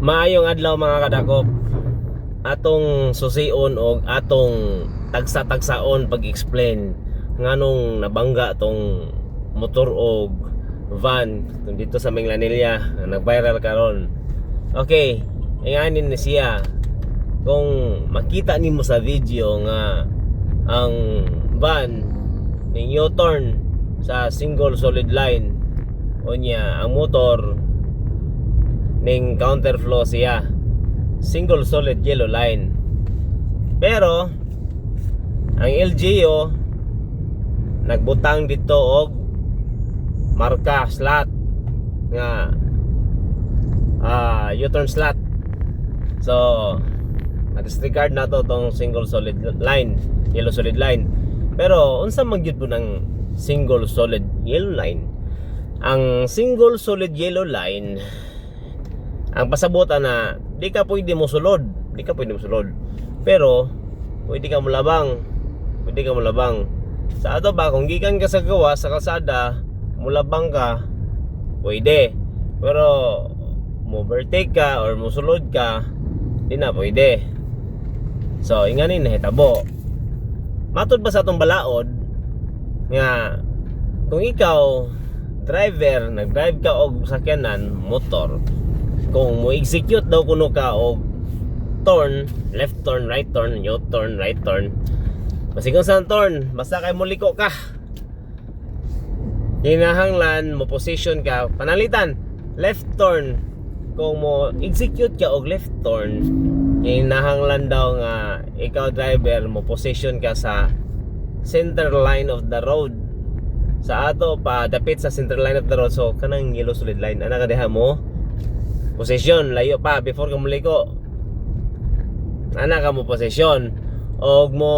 Maayong adlaw mga kadakop. Atong susion og atong tagsa-tagsaon pag-explain nganong nabangga tong motor og van dito sa Minglanilla na nag-viral karon. Okay, inganin ni siya. Kung makita nimo sa video nga ang van ning U-turn sa single solid line unya ang motor ning counterflow siya single solid yellow line, pero ang LGU nagbutang dito og marka slot nga U-turn slot. So na-disregard na to tong single solid line, yellow solid line. Pero unsa man gyud po ng single solid yellow line? Ang single solid yellow line, ang pasabutan na di ka pwede mo sulod, pero pwede ka mulabang, sa ato ba kung gikan ka sa gawa sa kalsada mulabang ka pwede, pero mo overtake ka or mo sulod ka di na pwede. So inganin nahitabo matud ba sa atong balaod nga kung ikaw driver nag-drive ka og sakyanan motor, kung mo execute daw kuno ka og turn, left turn, right turn, U-turn, right turn, masigong sa turn, basta kay mo liko ka, kinahanglan mo position ka, panalitan left turn. Kung mo execute ka og left turn, kinahanglan daw nga ikaw driver mo position ka sa center line of the road. Sa ato pa dapit sa center line of the road, so kanang yellow solid line ana ka diha mo position, layo pa before ka muliko ana ka mo position. Og mo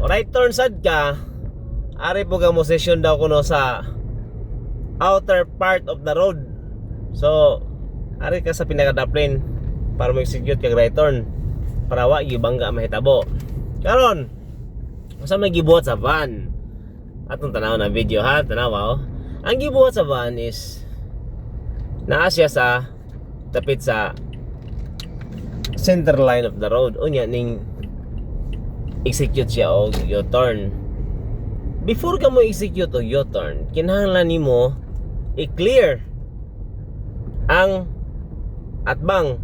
right turn sad ka, ari po ka mo position daw kuno sa outer part of the road. So ari ka sa pinaka-daplane para mo execute kag right turn para wa gibangga mahitabo. Karon usa may gibuhat sa van, atong tanaw na video ha, tanawa oh. Ang gibuhat sa van is naa siya sa tapit sa center line of the road unya ning execute siya og U-turn. Before ka mo execute og U-turn, kinahanglan nimo i-clear ang atbang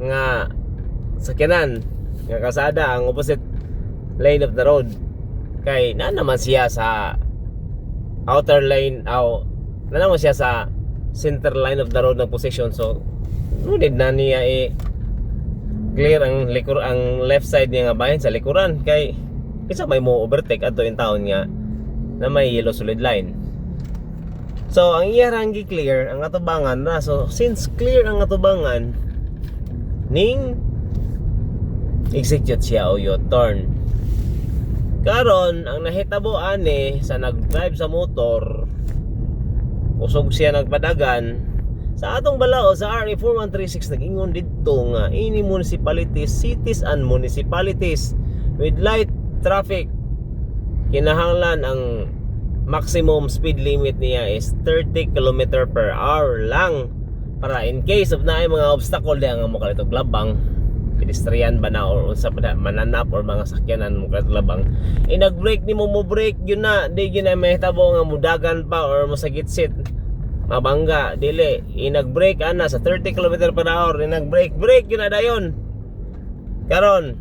nga sakyanan nga kalsada, ang opposite lane of the road, kay na naman siya sa outer lane na naman siya sa center line of the road ng position. So nunid na niya clear ang ang left side niya nga bahin sa likuran, kay isa may mo overtake adto yung taon nga na may yellow solid line. So ang iyarang gi-clear ang atubangan na. So since clear ang atubangan, ning execute siya o U-turn. Karon ang nahitabo ani sa nag-drive sa motor, usog siya nagpadagan sa atong balao sa RA 4136 nag-ingon dito nga ini municipalities, cities and municipalities with light traffic, kinahanglan ang maximum speed limit niya is 30 km per hour lang, para in case of naay mga obstacle diha nga mo kalitog labang, pedestrian ba na or unsa pa mananap or mga sakyanan mo kalitog labang, nag-brake nimo mo brake yun na, di gyud na mahitabo nga mudagan pa or mo sa gitsit mabangga, dili nag-brake ana sa 30 km per hour, nag-brake yun na dayon. Karon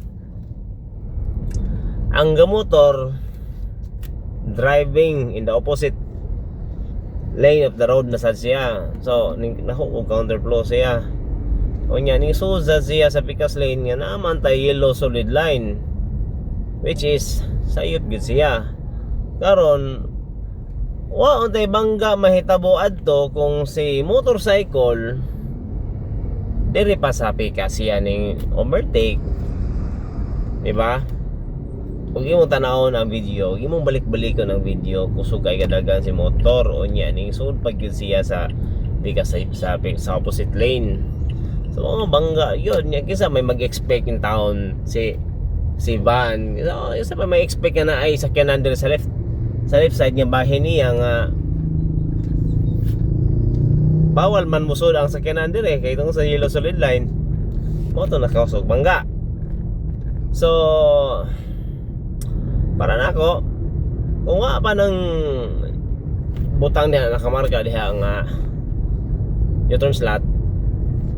ang gamotor driving in the opposite lane of the road na sad siya, so nahuog counterflow siya unya ning suza siya sa pikas lane nga naman tay yellow solid line, which is sayop gid siya. Karon wa untay bangga mahitabo adto kung si motorcycle diri pa sa pikas siya ning overtake, di ba? Huwag mo tanawon ang video, huwag mong balik-balikon ang video, kusog kay kadagan si motor o niya ning sud pag yun siya sa bigas sa opposite lane. So mga bangga yun niya, kisa may mag-expect in town si van, isa pa may expect na ay sakyanan din sa left side niya bahin niya nga bawal man musod ang sakyanan dire kay itong sa yellow solid line, mo to nakausog bangga. So para nako kung wa pa ng butang diha nakamarka diha nga U-turn slot,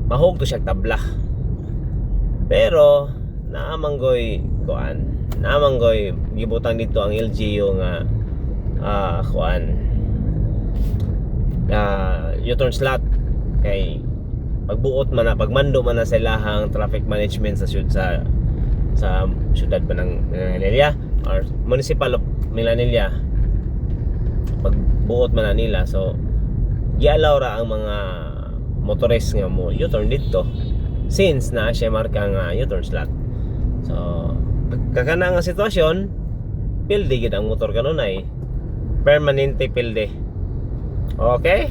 mahog to siya tabla. Pero naamanggoy kuan, naamanggoy gibutang dito ang LGU nga kuan U-turn slot kay pagbuot man na pagmando man na sa ilahang traffic management sa syudad ba ng Manila or municipal of Manila, pagbuot man na nila, so gialaw ra ang mga motorist nga mo U-turn dito since na siya marka nga U-turn slot. So kakana nga sitwasyon, pilde gid ang motor kanunay, permanente pilde. Okay?